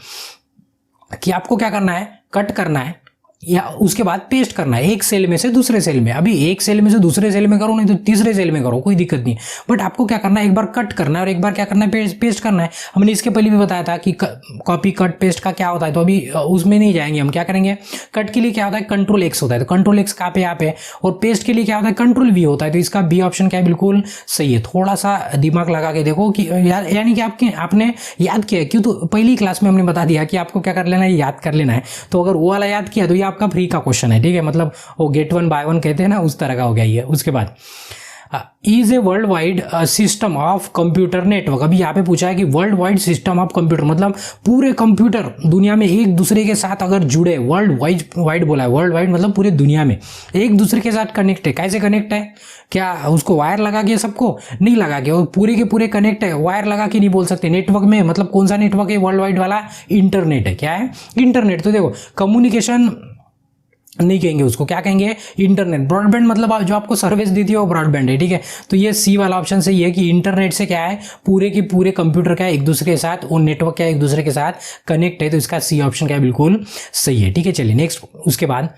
कि आपको क्या करना है, कट करना है या उसके बाद पेस्ट करना है एक सेल में से दूसरे सेल में। अभी एक सेल में से दूसरे सेल में करो, नहीं तो तीसरे सेल में करो, कोई दिक्कत नहीं, बट आपको क्या करना है, एक बार कट करना है और एक बार क्या करना है, पेस्ट करना है। हमने इसके पहले भी बताया था कि कॉपी कट पेस्ट का क्या होता है, तो अभी उसमें नहीं जाएंगे हम। क्या करेंगे, कट के लिए क्या होता है, कंट्रोल एक्स होता है, तो कंट्रोल एक्स कहाँ पे, यहाँ पे, और पेस्ट के लिए क्या होता है, कंट्रोल वी होता है, तो इसका बी ऑप्शन क्या है, बिल्कुल सही है। थोड़ा सा दिमाग लगा के देखो कि यानी कि आपने याद किया, क्यों, तो पहली क्लास में हमने बता दिया कि आपको क्या कर लेना है, याद कर लेना है। तो अगर वो वाला याद किया तो ये आपका फ्री का क्वेश्चन है, ठीक है, मतलब वो गेट 1 बाय 1 कहते हैं ना, उस तरह का हो गया ये। उसके बाद is a world wide system of computer network. अभी यहाँ पे पूछा है कि world wide system of computer मतलब पूरे कंप्यूटर दुनिया में एक दूसरे के साथ अगर जुड़े, वर्ल्ड वाइड बोला है, वर्ल्ड वाइड मतलब पूरे दुनिया में एक दूसरे के साथ कनेक्ट है। कैसे कनेक्ट है, क्या उसको वायर लगा के, सबको नहीं लगा के, और पूरे के पूरे कनेक्ट है, वायर लगा के नहीं बोल सकते। नेटवर्क में मतलब कौन सा नेटवर्क है, वर्ल्ड वाइड वाला इंटरनेट है। क्या है, इंटरनेट। तो देखो कम्युनिकेशन नहीं कहेंगे उसको, क्या कहेंगे, इंटरनेट। ब्रॉडबैंड मतलब जो आपको सर्विस देती है वो ब्रॉडबैंड है, ठीक है। तो ये सी वाला ऑप्शन सही है कि इंटरनेट से क्या है, पूरे के पूरे कंप्यूटर क्या है एक दूसरे के साथ, और नेटवर्क क्या है एक दूसरे के साथ कनेक्ट है, तो इसका सी ऑप्शन क्या है, बिल्कुल सही है, ठीक है। चलिए नेक्स्ट उसके बाद,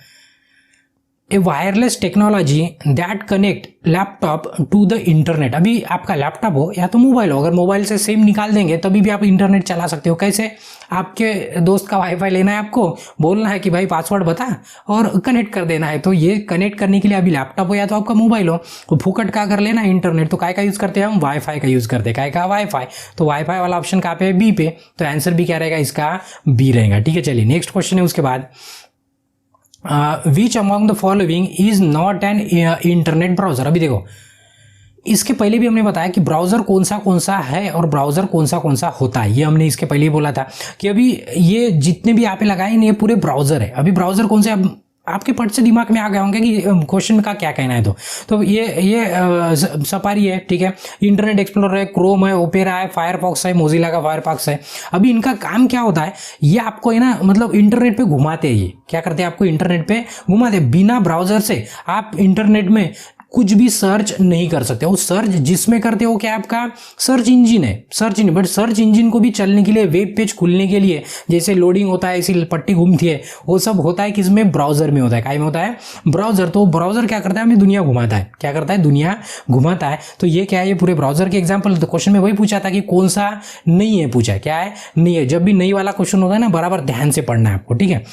a wireless technology that connect laptop to the internet. अभी आपका लैपटॉप हो या तो मोबाइल हो, अगर मोबाइल से सेम निकाल देंगे तभी भी आप इंटरनेट चला सकते हो। कैसे, आपके दोस्त का वाईफाई लेना है, आपको बोलना है कि भाई पासवर्ड बता और कनेक्ट कर देना है, तो ये कनेक्ट करने के लिए अभी लैपटॉप हो या तो आपका मोबाइल हो, तो फुकट का अगर लेना है इंटरनेट तो काय का यूज़ करते हैं हम, वाईफाई का यूज़ करते हैं। काय का, वाईफाई। तो वाईफाई वाला ऑप्शन कहाँ पे है, बी पे, तो आंसर भी क्या रहेगा, इसका बी रहेगा, ठीक है। चलिए नेक्स्ट क्वेश्चन है उसके बाद, which among the following is not an internet browser. अभी देखो इसके पहले भी हमने बताया कि ब्राउजर कौन सा है और ब्राउजर कौन सा होता है, ये हमने इसके पहले ही बोला था कि अभी ये जितने भी यहाँ पे लगाए ये पूरे ब्राउजर है। अभी ब्राउजर कौन से, आपके पट से दिमाग में आ गए होंगे कि क्वेश्चन का क्या कहना है, तो ये सफारी है, ठीक है, इंटरनेट एक्सप्लोरर है, क्रोम है, ओपेरा है, फायरफॉक्स है, मोजिला का फायरफॉक्स है। अभी इनका काम क्या होता है, ये आपको है ना मतलब इंटरनेट पे घुमाते हैं। ये क्या करते हैं, आपको इंटरनेट पे घुमाते हैं। बिना ब्राउजर से आप इंटरनेट में कुछ भी सर्च नहीं कर सकते। वो सर्च जिसमें करते हो क्या आपका सर्च इंजिन है, search engine. But search engine को भी चलने के लिए, वेब पेज खुलने के लिए जैसे लोडिंग होता है, ऐसी पट्टी घूमती है, वो सब होता है किसमें, ब्राउजर में होता है। काय में होता है, ब्राउजर। तो ब्राउजर क्या करता है, हमें दुनिया घुमाता है। क्या करता है, दुनिया घुमाता है। तो ये क्या है, ये पूरे ब्राउजर के एग्जाम्पल। तो क्वेश्चन में वही पूछा था कि कौन सा नहीं है, पूछा है क्या है, नहीं है। जब भी नहीं वाला क्वेश्चन होता है ना, बराबर ध्यान से पढ़ना है आपको, ठीक है।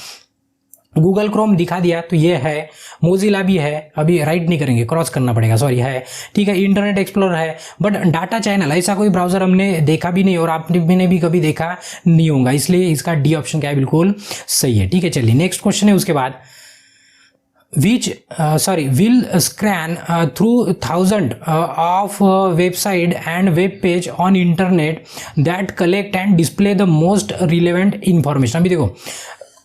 गूगल क्रोम दिखा दिया, तो ये है। मोजिला भी है, अभी राइट नहीं करेंगे, क्रॉस करना पड़ेगा, सॉरी, है, ठीक है। इंटरनेट एक्सप्लोरर है, बट डाटा चैनल ऐसा कोई ब्राउजर हमने देखा भी नहीं और आपने भी कभी देखा नहीं होगा, इसलिए इसका डी ऑप्शन क्या है, बिल्कुल सही है, ठीक है। चलिए नेक्स्ट क्वेश्चन है उसके बाद, will scan through thousand of website and web page on internet that collect and display the most relevant information। अभी देखो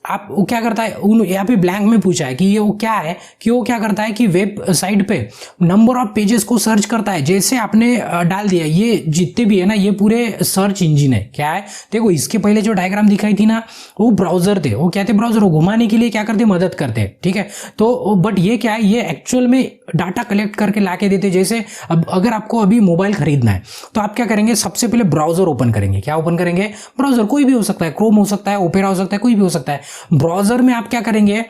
आप, वो क्या करता है, उन यहाँ पे ब्लैंक में पूछा है कि ये वो क्या है, कि वो क्या करता है कि वेब साइट पे नंबर ऑफ पेजेस को सर्च करता है। जैसे आपने डाल दिया, ये जितने भी है ना, ये पूरे सर्च इंजिन है। क्या है, देखो इसके पहले जो डायग्राम दिखाई थी ना, वो ब्राउजर थे, वो क्या थे, ब्राउजर। वो घुमाने के लिए क्या करते, मदद करते, ठीक है। तो बट ये क्या है, ये एक्चुअल में डाटा कलेक्ट करके ला के देते। जैसे अब अगर आपको अभी मोबाइल खरीदना है, तो आप क्या करेंगे, सबसे पहले ब्राउजर ओपन करेंगे। क्या ओपन करेंगे, ब्राउजर। कोई भी हो सकता है, क्रोम हो सकता है, ओपेरा हो सकता है, कोई भी हो सकता है। ब्राउजर में आप क्या करेंगे,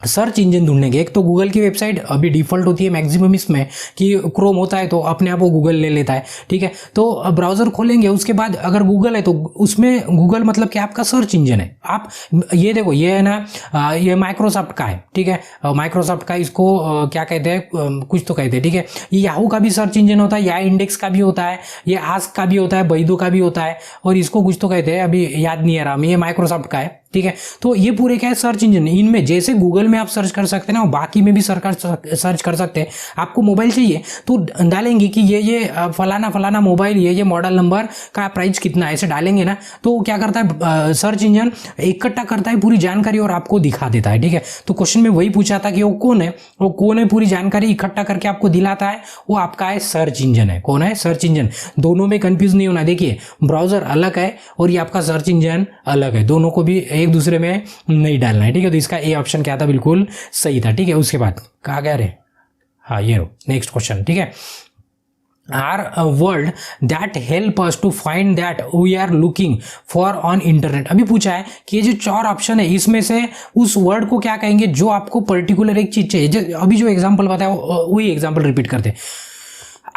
सर्च इंजन ढूंढने के। एक तो गूगल की वेबसाइट अभी डिफॉल्ट होती है मैक्सिमम इसमें कि क्रोम होता है तो अपने आप वो गूगल ले लेता है, ठीक है। तो ब्राउजर खोलेंगे, उसके बाद अगर गूगल है तो उसमें गूगल मतलब कि आपका सर्च इंजन है। आप ये देखो, ये है ना, ये माइक्रोसॉफ्ट का है, ठीक है। माइक्रोसॉफ्ट का इसको क्या कहते हैं, कुछ तो कहते हैं, ठीक है। ये याहू का भी सर्च इंजन होता है, या इंडेक्स का भी होता है, ये आस्क का भी होता है, बैदू का भी होता है, और इसको कुछ तो कहते हैं, अभी याद नहीं आ रहा, ये माइक्रोसॉफ्ट का है, ठीक है। तो ये पूरे क्या है, सर्च इंजन। इनमें जैसे गूगल में आप सर्च कर सकते हैं ना, बाकी में भी सर्च कर सकते हैं। आपको मोबाइल चाहिए तो डालेंगे कि ये फलाना फलाना मोबाइल, ये मॉडल नंबर का प्राइस कितना है, ऐसे डालेंगे ना, तो क्या करता है, सर्च इंजन इकट्ठा करता है पूरी जानकारी और आपको दिखा देता है, ठीक है। तो क्वेश्चन में वही पूछा था कि वो कौन है, पूरी जानकारी इकट्ठा करके आपको दिलाता है, वो आपका है सर्च इंजन है। कौन है, सर्च इंजन। दोनों में कंफ्यूज नहीं होना। देखिए ब्राउजर अलग है और ये आपका सर्च इंजन अलग है, दोनों को भी एक दूसरे में नहीं डालना है, ठीक है। तो इसका ए ऑप्शन क्या था, बिल्कुल सही था, ठीक है। उसके बाद कहा गया रे, हाँ ये रो नेक्स्ट क्वेश्चन, ठीक है। Are a word that help us to find that we are looking for on internet. अभी पूछा है कि ये जो 4 ऑप्शन है, इसमें से उस वर्ड को क्या कहेंगे जो आपको पर्टिकुलर एक चीज चाहिए। अभी जो एग्जांपल बताया वही एग्जांपल रिपीट करते।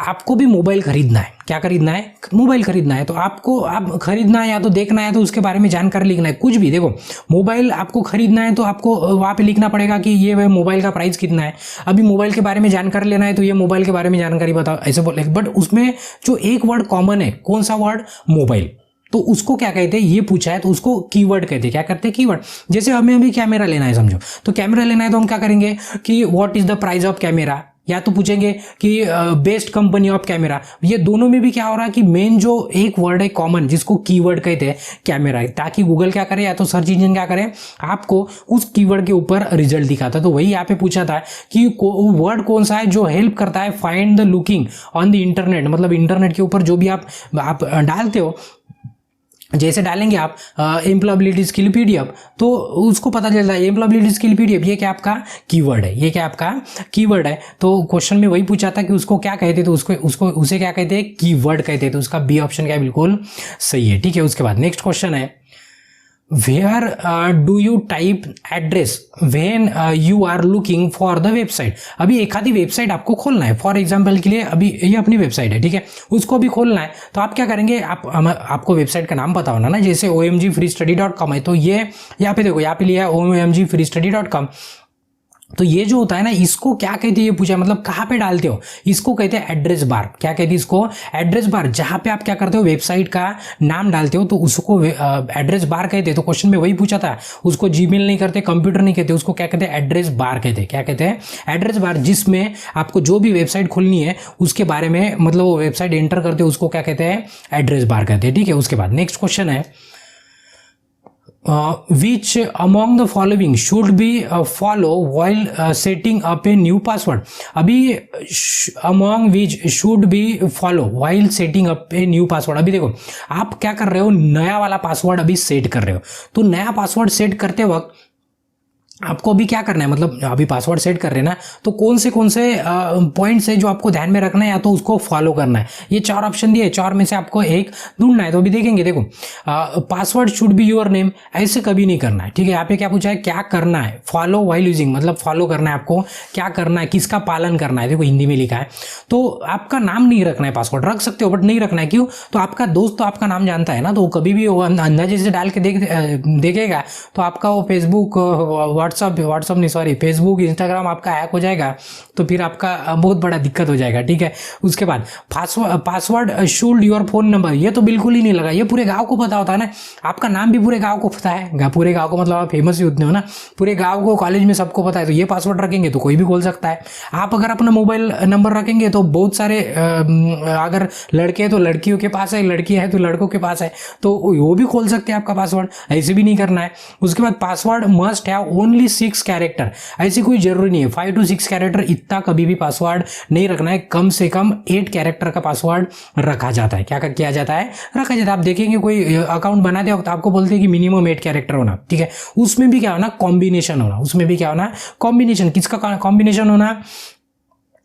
आपको भी मोबाइल खरीदना है, क्या खरीदना है, मोबाइल खरीदना है, तो आपको आप खरीदना है या तो देखना है तो उसके बारे में जानकारी लिखना है, कुछ भी। देखो मोबाइल आपको खरीदना है तो आपको वहाँ पे लिखना पड़ेगा कि ये मोबाइल का प्राइस कितना है। अभी मोबाइल के बारे में जानकारी लेना है तो ये मोबाइल के बारे में जानकारी बताओ, ऐसे बोले। बट उसमें जो एक वर्ड कॉमन है, कौन सा वर्ड, मोबाइल, तो उसको क्या कहते हैं, ये पूछा है तो उसको कीवर्ड कहते हैं। क्या करते हैं, कीवर्ड। जैसे हमें अभी कैमरा लेना है, समझो, तो कैमरा लेना है तो हम क्या करेंगे कि what is the price of camera, या तो पूछेंगे कि बेस्ट कंपनी ऑफ कैमरा। ये दोनों में भी क्या हो रहा है कि मेन जो एक वर्ड है कॉमन, जिसको कीवर्ड कहते हैं, कैमरा है, ताकि गूगल क्या करे या तो सर्च इंजन क्या करे, आपको उस कीवर्ड के ऊपर रिजल्ट दिखाता है। तो वही यहाँ पे पूछा था कि वर्ड कौन सा है जो हेल्प करता है find the looking on the internet, मतलब इंटरनेट के ऊपर जो भी आप डालते हो, जैसे डालेंगे आप एम्प्लॉयबिलिटी स्किल पीडीएफ, तो उसको पता चलता है एम्प्लॉयबिलिटी स्किल पीडीएफ ये क्या आपका कीवर्ड है, ये क्या आपका कीवर्ड है। तो क्वेश्चन में वही पूछा था कि उसको क्या कहते, तो उसे क्या कहते हैं, कीवर्ड कहते हैं। तो उसका बी ऑप्शन क्या है, बिल्कुल सही है, ठीक है। उसके बाद नेक्स्ट क्वेश्चन है, where do you type address when you are looking for the website. अभी एक आधी वेबसाइट आपको खोलना है, फॉर एग्जांपल के लिए अभी ये अपनी वेबसाइट है, ठीक है, उसको भी खोलना है। तो आप क्या करेंगे, आपको वेबसाइट का नाम पता होना ना, जैसे omgfreestudy.com है, तो ये यहाँ पे देखो, यहाँ पे लिया है omgfreestudy.com। तो ये जो होता है ना, इसको क्या कहते हैं, ये पूछा, मतलब कहाँ पे डालते हो, इसको कहते हैं एड्रेस बार। क्या कहते हैं इसको, एड्रेस बार। जहाँ पे आप क्या करते हो, वेबसाइट का नाम डालते हो तो उसको एड्रेस बार कहते हैं। तो क्वेश्चन में वही पूछा था, उसको जीमेल नहीं करते, कंप्यूटर नहीं कहते, उसको क्या कहते हैं, एड्रेस बार कहते हैं। क्या कहते हैं, एड्रेस बार, जिसमें आपको जो भी वेबसाइट खोलनी है उसके बारे में, मतलब वो वेबसाइट एंटर करते हो, उसको क्या कहते हैं, एड्रेस बार कहते हैं, ठीक है। उसके बाद नेक्स्ट क्वेश्चन है, which among the following should be follow while setting up a new password। अभी among which should be follow while setting up a new password। अभी देखो आप क्या कर रहे हो, नया वाला पासवर्ड अभी सेट कर रहे हो, तो नया पासवर्ड सेट करते वक्त आपको अभी क्या करना है, मतलब अभी पासवर्ड सेट कर रहे हैं ना, तो कौन से पॉइंट्स है जो आपको ध्यान में रखना है या तो उसको फॉलो करना है। ये 4 ऑप्शन दिए, 4 में से आपको एक ढूंढना है। तो अभी देखेंगे, देखो password should be your name, ऐसे कभी नहीं करना है, ठीक है। यहाँ पे क्या पूछा है, क्या करना है, फॉलो व्हाइल यूजिंग, मतलब फॉलो करना है आपको, क्या करना है, किसका पालन करना है, देखो हिंदी में लिखा है। तो आपका नाम नहीं रखना है, पासवर्ड रख सकते हो बट नहीं रखना है। क्यों, तो आपका दोस्त तो आपका नाम जानता है ना, तो कभी भी वो अंदाजे से डाल के देखेगा तो आपका वो फेसबुक व्हाट्सअप नहीं सॉरी फेसबुक इंस्टाग्राम आपका हैक हो जाएगा, तो फिर आपका बहुत बड़ा दिक्कत हो जाएगा, ठीक है। उसके बाद password should your phone number, ये तो बिल्कुल ही नहीं लगा, ये पूरे गांव को पता होता है ना, आपका नाम भी पूरे गांव को पता है, पूरे गांव को, मतलब आप फेमस ही उतने हो ना, पूरे गांव को, कॉलेज में सबको पता है, तो ये पासवर्ड रखेंगे तो कोई भी खोल सकता है। आप अगर अपना मोबाइल नंबर रखेंगे तो बहुत सारे अगर लड़के हैं तो लड़कियों के पास है, लड़कियां हैं तो लड़कों के पास है, तो वो भी खोल सकते हैं आपका पासवर्ड, ऐसे भी नहीं करना है। उसके बाद password must have only 6 character, ऐसी कोई जरूरी नहीं है 5 to 6 कैरेक्टर, इतना कभी भी पासवर्ड नहीं रखना है, कम से कम 8 कैरेक्टर का पासवर्ड रखा जाता है। क्या किया जाता है, रखा जाता है। आप देखेंगे कोई अकाउंट बनाते वक्त आपको बोलते हैं कि मिनिमम 8 कैरेक्टर होना, ठीक है। उसमें भी क्या होना, कॉम्बिनेशन होना, उसमें भी क्या होना, कॉम्बिनेशन, किसका कॉम्बिनेशन होना,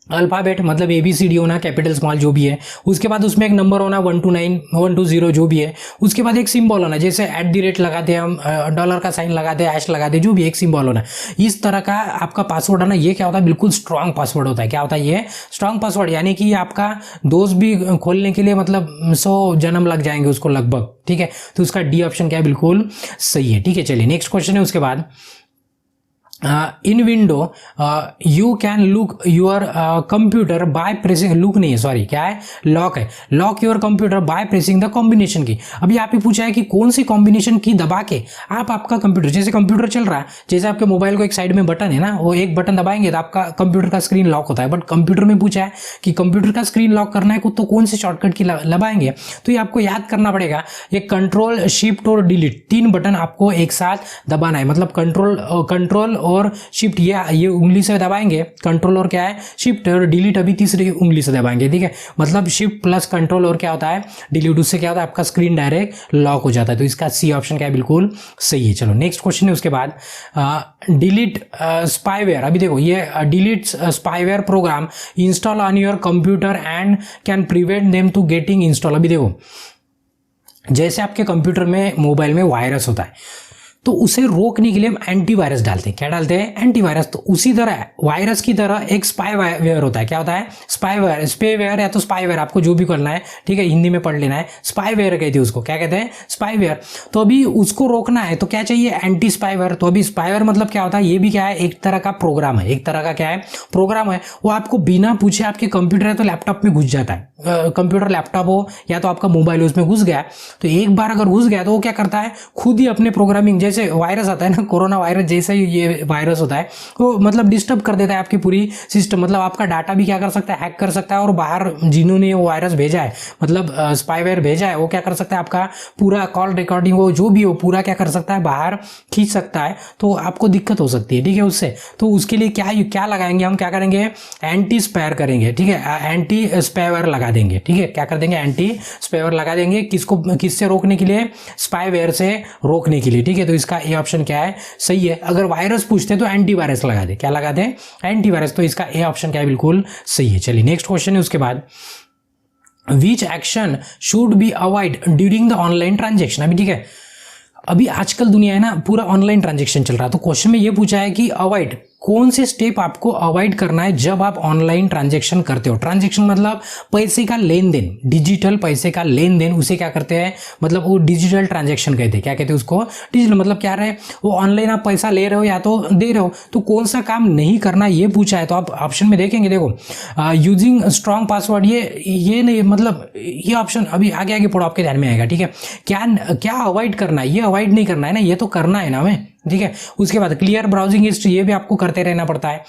अल्फाबेट मतलब ABCD होना, कैपिटल स्मॉल जो भी है, उसके बाद उसमें एक नंबर होना 1 to 9 1 to 0 जो भी है, उसके बाद एक सिंबल होना, जैसे @ लगाते हैं हम, डॉलर का साइन लगाते हैं, हैश लगाते हैं, जो भी एक सिंबल होना, इस तरह का आपका पासवर्ड है ना। ये क्या होता है, बिल्कुल स्ट्रांग पासवर्ड होता है। क्या होता है ये, स्ट्रांग पासवर्ड, यानी कि आपका दोस्त भी खोलने के लिए मतलब 100 जन्म लग जाएंगे उसको लगभग, ठीक है। तो उसका डी ऑप्शन क्या है, बिल्कुल सही है, ठीक है। चलिए नेक्स्ट क्वेश्चन है उसके बाद, इन window you can look your computer by pressing, look नहीं है सॉरी, क्या है, लॉक है, lock your computer by pressing the combination की। अभी आप ही पूछा है कि कौन सी कॉम्बिनेशन की दबा के आप आपका कंप्यूटर, जैसे कंप्यूटर चल रहा है, जैसे आपके मोबाइल को एक साइड में बटन है ना, वो एक बटन दबाएंगे तो आपका कंप्यूटर का स्क्रीन लॉक होता है, बट कंप्यूटर में पूछा है कि कंप्यूटर का स्क्रीन लॉक करना है तो कौन से शॉर्टकट की दबाएंगे। तो ये आपको याद करना पड़ेगा, ये कंट्रोल शिफ्ट और डिलीट 3 बटन आपको एक साथ दबाना है, मतलब कंट्रोल और शिफ्ट ये उंगली से दबाएंगे, कंट्रोल और क्या है, शिफ्ट, और डिलीट अभी तीसरी उंगली से दबाएंगे, ठीक है। मतलब शिफ्ट प्लस कंट्रोल और क्या होता है, डिलीट, उससे क्या होता है, आपका स्क्रीन डायरेक्ट लॉक हो जाता है। तो इसका सी ऑप्शन क्या है, बिल्कुल सही है। चलो नेक्स्ट क्वेश्चन है उसके बाद, डिलीट स्पाईवेयर। अभी देखो ये delete spyware program install on your computer and can prevent them to getting install. अभी देखो जैसे आपके कंप्यूटर में, मोबाइल में वायरस होता है, तो उसे रोकने के लिए हम एंटीवायरस डालते हैं। क्या डालते हैं, एंटीवायरस। तो उसी तरह वायरस की तरह एक स्पाईवेयर होता है। क्या होता है, स्पाईवेयर या तो स्पाईवेयर, आपको जो भी करना है, ठीक है, हिंदी में पढ़ लेना है। स्पाईवेयर कहते हैं उसको, क्या कहते हैं, स्पाईवेयर। तो अभी उसको रोकना है तो क्या चाहिए, एंटी स्पाईवेयर। तो अभी स्पाईवेयर मतलब क्या होता है, ये भी क्या है, एक तरह का प्रोग्राम है, एक तरह का क्या है, प्रोग्राम है। वो आपको बिना पूछे, आपके कंप्यूटर है तो लैपटॉप में घुस जाता है, कंप्यूटर लैपटॉप हो या तो आपका मोबाइल हो, उसमें घुस गया, तो एक बार अगर घुस गया तो वो क्या करता है, खुद ही अपने प्रोग्रामिंग, जैसे वायरस आता है ना, कोरोना वायरस जैसा ही ये वायरस होता है, वो मतलब डिस्टर्ब कर देता है आपकी पूरी सिस्टम, मतलब आपका डाटा भी क्या कर सकता है, हैक कर सकता है। और बाहर जिन्होंने वो वायरस भेजा है, मतलब स्पाईवेयर भेजा है, वो क्या कर सकता है, आपका पूरा कॉल रिकॉर्डिंग हो, जो भी हो, पूरा क्या कर सकता है, बाहर खींच सकता है। तो आपको दिक्कत हो सकती है, ठीक है, उससे। तो उसके लिए क्या लगाएंगे हम, क्या करेंगे, एंटी स्पायर करेंगे, ठीक है, एंटी स्पाईवेयर लगा देंगे, ठीक है, क्या कर देंगे, एंटी स्पाईवेयर लगा देंगे। किससे रोकने के लिए, स्पाईवेयर से रोकने के लिए, ठीक है। तो इसका ए ऑप्शन क्या है, सही है। अगर वायरस पूछते तो एंटीवायरस लगा दे, क्या लगा दे, एंटीवायरस। तो इसका ए ऑप्शन क्या है, बिल्कुल सही है। चलिए नेक्स्ट क्वेश्चन है उसके बाद, विच action should be avoid during the online transaction. अभी ठीक है, अभी आजकल दुनिया है ना, पूरा ऑनलाइन ट्रांजेक्शन चल रहा है, तो क्वेश्चन में ये पूछा है कि अवॉइड, कौन से स्टेप आपको अवॉइड करना है जब आप ऑनलाइन ट्रांजैक्शन करते हो। ट्रांजैक्शन मतलब पैसे का लेन देन, डिजिटल पैसे का लेन देन, उसे क्या करते हैं, मतलब वो डिजिटल ट्रांजैक्शन कहते हैं। क्या कहते हैं उसको, डिजिटल। मतलब क्या रहे, वो ऑनलाइन आप पैसा ले रहे हो या तो दे रहे हो, तो कौन सा काम नहीं करना ये पूछा है। तो आप ऑप्शन में देखेंगे, देखो यूजिंग स्ट्रॉन्ग पासवर्ड, ये नहीं, मतलब ये ऑप्शन अभी आगे आगे पढ़ो, आपके ध्यान में आएगा, ठीक है। क्या अवॉइड करना है, ये अवॉइड नहीं करना है ना, ये तो करना है ना हमें, ठीक है। उसके बाद क्लियर ब्राउजिंग हिस्ट्री, ये भी आपको करते रहना पड़ता है।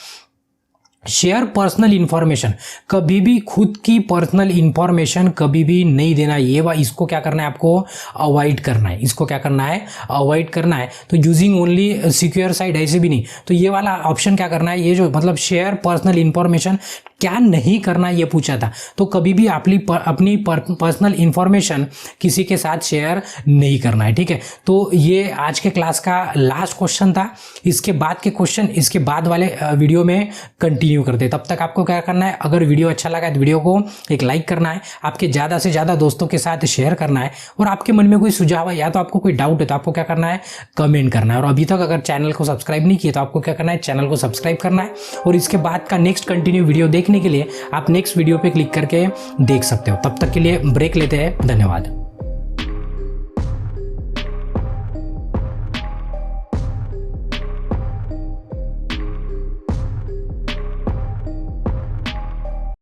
शेयर पर्सनल इंफॉर्मेशन, कभी भी खुद की पर्सनल इंफॉर्मेशन कभी भी नहीं देना, इसको क्या करना है, आपको अवॉइड करना है, इसको क्या करना है, अवॉइड करना है। तो यूजिंग ओनली सिक्योर साइट, ऐसे भी नहीं। तो ये वाला ऑप्शन क्या करना है, ये जो मतलब शेयर पर्सनल इंफॉर्मेशन, क्या नहीं करना ये पूछा था। तो कभी भी अपनी पर्सनल इंफॉर्मेशन किसी के साथ शेयर नहीं करना है, ठीक है। तो ये आज के क्लास का लास्ट क्वेश्चन था। इसके बाद के क्वेश्चन इसके बाद वाले वीडियो में कंटिन्यू करते हैं। तब तक आपको क्या करना है, अगर वीडियो अच्छा लगा तो वीडियो को एक लाइक करना है, आपके ज़्यादा से ज़्यादा दोस्तों के साथ शेयर करना है, और आपके मन में कोई सुझाव है या तो आपको कोई डाउट है तो आपको क्या करना है, कमेंट करना है। और अभी तक अगर चैनल को सब्सक्राइब नहीं किया तो आपको क्या करना है, चैनल को सब्सक्राइब करना है। और इसके बाद का नेक्स्ट कंटिन्यू वीडियो देखने के लिए आप नेक्स्ट वीडियो पे क्लिक करके देख सकते हो। तब तक के लिए ब्रेक लेते हैं। धन्यवाद।